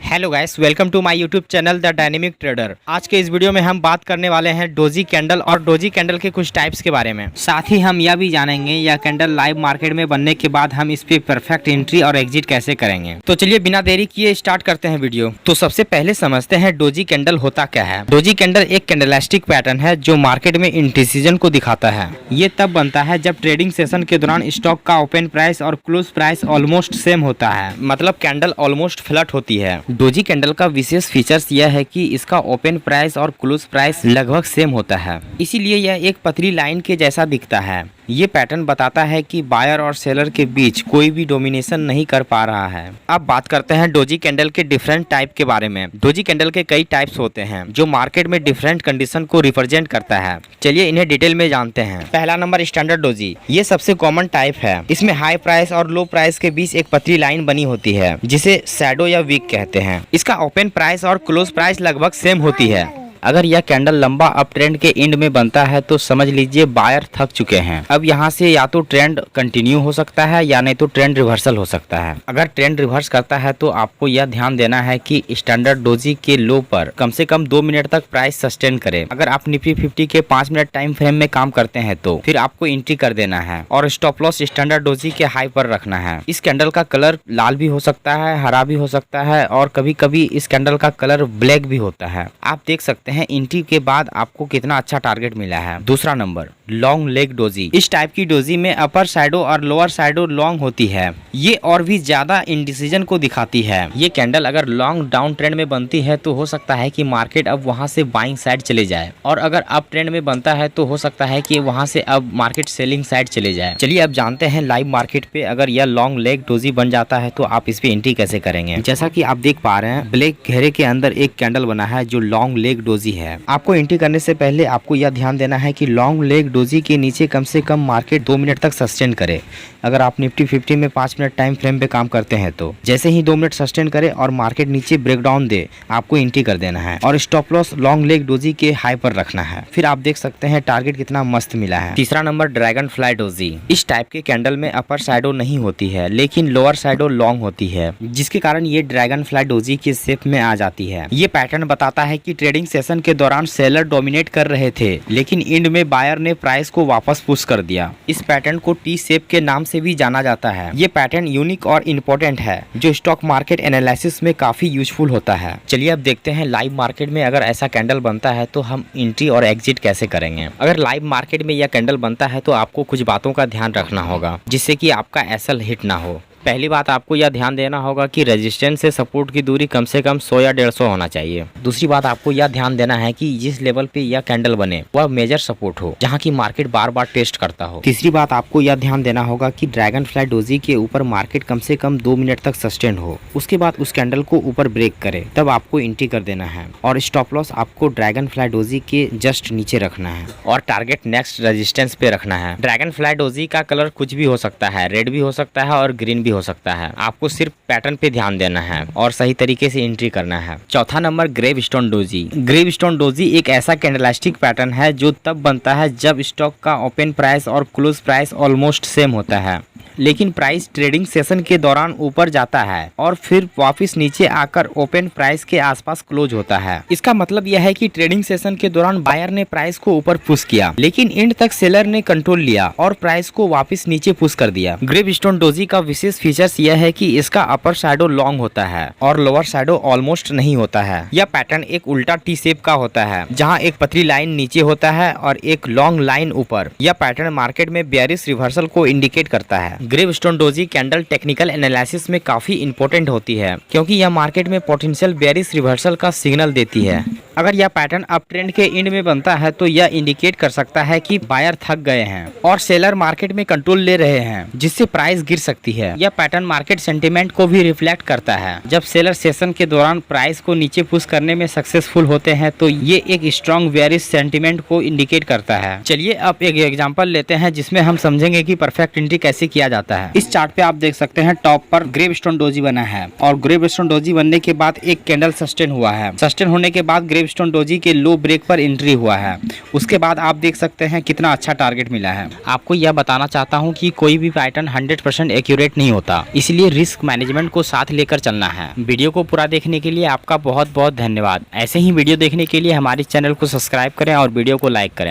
Hello guys, welcome to my YouTube channel the dynamic trader. आज के इस video में हम बात करने वाले हैं डोजी कैंडल और डोजी कैंडल के कुछ टाइप्स के बारे में। साथ ही हम यह भी जानेंगे यह कैंडल लाइव मार्केट में बनने के बाद हम इस पे परफेक्ट एंट्री और एग्जिट कैसे करेंगे। तो चलिए बिना देरी किए स्टार्ट करते हैं वीडियो। तो सबसे पहले समझते हैं डोजी कैंडल होता क्या है। डोजी कैंडल एक कैंडलस्टिक पैटर्न है जो मार्केट में इंडिसीजन को दिखाता है। ये तब बनता है जब ट्रेडिंग सेशन के दौरान स्टॉक का ओपन प्राइस और क्लोज प्राइस ऑलमोस्ट सेम होता है, मतलब कैंडल ऑलमोस्ट फ्लैट होती है। डोजी कैंडल का विशेष फीचर्स यह है कि इसका ओपन प्राइस और क्लोज प्राइस लगभग सेम होता है, इसीलिए यह एक पतली लाइन के जैसा दिखता है। ये पैटर्न बताता है कि बायर और सेलर के बीच कोई भी डोमिनेशन नहीं कर पा रहा है। अब बात करते हैं डोजी कैंडल के डिफरेंट टाइप के बारे में। डोजी कैंडल के कई टाइप्स होते हैं जो मार्केट में डिफरेंट कंडीशन को रिप्रेजेंट करता है। चलिए इन्हें डिटेल में जानते हैं। पहला नंबर स्टैंडर्ड डोजी। ये सबसे कॉमन टाइप है। इसमें हाई प्राइस और लो प्राइस के बीच एक पतली लाइन बनी होती है जिसे शैडो या वीक कहते हैं। इसका ओपन प्राइस और क्लोज प्राइस लगभग सेम होती है। अगर यह कैंडल लंबा अप ट्रेंड के एंड में बनता है तो समझ लीजिए बायर थक चुके हैं। अब यहाँ से या तो ट्रेंड कंटिन्यू हो सकता है या नहीं तो ट्रेंड रिवर्सल हो सकता है। अगर ट्रेंड रिवर्स करता है तो आपको यह ध्यान देना है कि स्टैंडर्ड डोजी के लो पर कम से कम 2 मिनट तक प्राइस सस्टेन करे। अगर आप निफ्टी 50 के 5 मिनट टाइम फ्रेम में काम करते हैं तो फिर आपको एंट्री कर देना है और स्टॉप लॉस स्टैंडर्ड डोजी के हाई पर रखना है। इस कैंडल का कलर लाल भी हो सकता है, हरा भी हो सकता है और कभी कभी इस कैंडल का कलर ब्लैक भी होता है। आप देख सकते हैं एंट्री के बाद आपको कितना अच्छा टारगेट मिला है। दूसरा नंबर लॉन्ग लेग डोजी। इस टाइप की डोजी में अपर साइडो और लोअर साइडो लॉन्ग होती है। ये और भी ज्यादा इंडिसीजन को दिखाती है। ये कैंडल अगर लॉन्ग डाउन ट्रेंड में बनती है तो हो सकता है कि मार्केट अब वहां से बाइंग साइड चले जाए, और अगर अप ट्रेंड में बनता है तो हो सकता है कि वहां से अब मार्केट सेलिंग साइड चले जाए। चलिए अब जानते हैं लाइव मार्केट पे अगर यह लॉन्ग लेग डोजी बन जाता है तो आप इस पे एंट्री कैसे करेंगे। जैसा कि आप देख पा रहे हैं ब्लैक घेरे के अंदर एक कैंडल बना है जो लॉन्ग लेग डोजी है। आपको एंट्री करने से पहले आपको यह ध्यान देना है कि लॉन्ग लेग डोजी के नीचे कम से कम मार्केट 2 मिनट तक सस्टेन करे। अगर आप निफ्टी 50 में 5 मिनट टाइम फ्रेम पे काम करते हैं तो जैसे ही 2 मिनट सस्टेन करे और मार्केट नीचे ब्रेकडाउन दे आपको एंट्री कर देना है और stop loss long leg doji के हाई पर रखना है। फिर आप देख सकते हैं टारगेट कितना मस्त मिला है। तीसरा नंबर ड्रैगन फ्लाई डोजी। इस टाइप के कैंडल में अपर साइडो नहीं होती है लेकिन लोअर साइडो लॉन्ग होती है, जिसके कारण ये ड्रैगन फ्लाई डोजी के शेप में आ जाती है। ये पैटर्न बताता है कि ट्रेडिंग सेशन के दौरान सेलर डोमिनेट कर रहे थे लेकिन एंड में बायर ने प्राइस को वापस पुश कर दिया। इस पैटर्न को टी शेप के नाम से भी जाना जाता है। ये पैटर्न यूनिक और इम्पोर्टेंट है जो स्टॉक मार्केट एनालिसिस में काफी यूजफुल होता है। चलिए अब देखते हैं लाइव मार्केट में अगर ऐसा कैंडल बनता है तो हम एंट्री और एग्जिट कैसे करेंगे। अगर लाइव मार्केट में यह कैंडल बनता है तो आपको कुछ बातों का ध्यान रखना होगा जिससे कि आपका एसएल हिट ना हो। पहली बात आपको यह ध्यान देना होगा कि रेजिस्टेंस से सपोर्ट की दूरी कम से कम 100 या 150 होना चाहिए। दूसरी बात आपको यह ध्यान देना है कि जिस लेवल पे यह कैंडल बने वह मेजर सपोर्ट हो जहां की मार्केट बार बार टेस्ट करता हो। तीसरी बात आपको यह ध्यान देना होगा कि ड्रैगन फ्लाई डोजी के ऊपर मार्केट कम से कम 2 मिनट तक सस्टेन हो, उसके बाद उस कैंडल को ऊपर ब्रेक करे तब आपको एंट्री कर देना है और स्टॉप लॉस आपको ड्रैगन फ्लाई डोजी के जस्ट नीचे रखना है और टारगेट नेक्स्ट रेजिस्टेंस पे रखना है। ड्रैगन फ्लाई डोजी का कलर कुछ भी हो सकता है, रेड भी हो सकता है और ग्रीन भी हो सकता है। आपको सिर्फ पैटर्न पे ध्यान देना है और सही तरीके से एंट्री करना है। चौथा number grave stone doji. Grave stone doji एक ऐसा कैंडलस्टिक पैटर्न है जो तब बनता है जब स्टॉक का ओपन प्राइस और क्लोज प्राइस ऑलमोस्ट सेम होता है लेकिन प्राइस ट्रेडिंग सेशन के दौरान ऊपर जाता है और फिर वापस नीचे आकर ओपन प्राइस के आसपास क्लोज होता है। इसका मतलब यह है कि ट्रेडिंग सेशन के दौरान बायर ने प्राइस को ऊपर पुश किया लेकिन एंड तक सेलर ने कंट्रोल लिया और प्राइस को वापस नीचे पुश कर दिया। ग्रेव स्टोन डोजी का विशेष फीचर्स यह है कि इसका अपर साइडो लॉन्ग होता है और लोअर साइडो ऑलमोस्ट नहीं होता है। यह पैटर्न एक उल्टा टी शेप का होता है जहाँ एक पतली लाइन नीचे होता है और एक लॉन्ग लाइन ऊपर। यह पैटर्न मार्केट में बेयरिश रिवर्सल को इंडिकेट करता है। Grave stone doji candle technical analysis में काफी इंपॉर्टेंट होती है क्योंकि यह मार्केट में पोटेंशियल बेयरिश रिवर्सल का सिग्नल देती है। अगर यह पैटर्न अप ट्रेंड के एंड में बनता है तो यह इंडिकेट कर सकता है कि बायर थक गए हैं और सेलर मार्केट में कंट्रोल ले रहे हैं जिससे प्राइस गिर सकती है। यह पैटर्न मार्केट सेंटीमेंट को भी रिफ्लेक्ट करता है। जब सेलर सेशन के दौरान प्राइस को नीचे पुश करने में सक्सेसफुल होते हैं तो ये एक स्ट्रॉन्ग बेयरिश सेंटीमेंट को इंडिकेट करता है। चलिए अब एक एग्जांपल लेते हैं जिसमें हम समझेंगे कि परफेक्ट एंट्री कैसे किया जाता है। इस चार्ट पे आप देख सकते हैं टॉप पर ग्रेव स्टोन डोजी बना है और ग्रेव स्टोन डोजी बनने के बाद एक कैंडल सस्टेन हुआ है। सस्टेन होने के बाद ग्रेव स्टोन डोजी के लो ब्रेक पर एंट्री हुआ है। उसके बाद आप देख सकते हैं कितना अच्छा टारगेट मिला है। आपको यह बताना चाहता हूं कि कोई भी पैटर्न 100% एक्यूरेट नहीं होता, इसलिए रिस्क मैनेजमेंट को साथ लेकर चलना है। वीडियो को पूरा देखने के लिए आपका बहुत बहुत धन्यवाद। ऐसे ही वीडियो देखने के लिए हमारे चैनल को सब्सक्राइब करें और वीडियो को लाइक करें।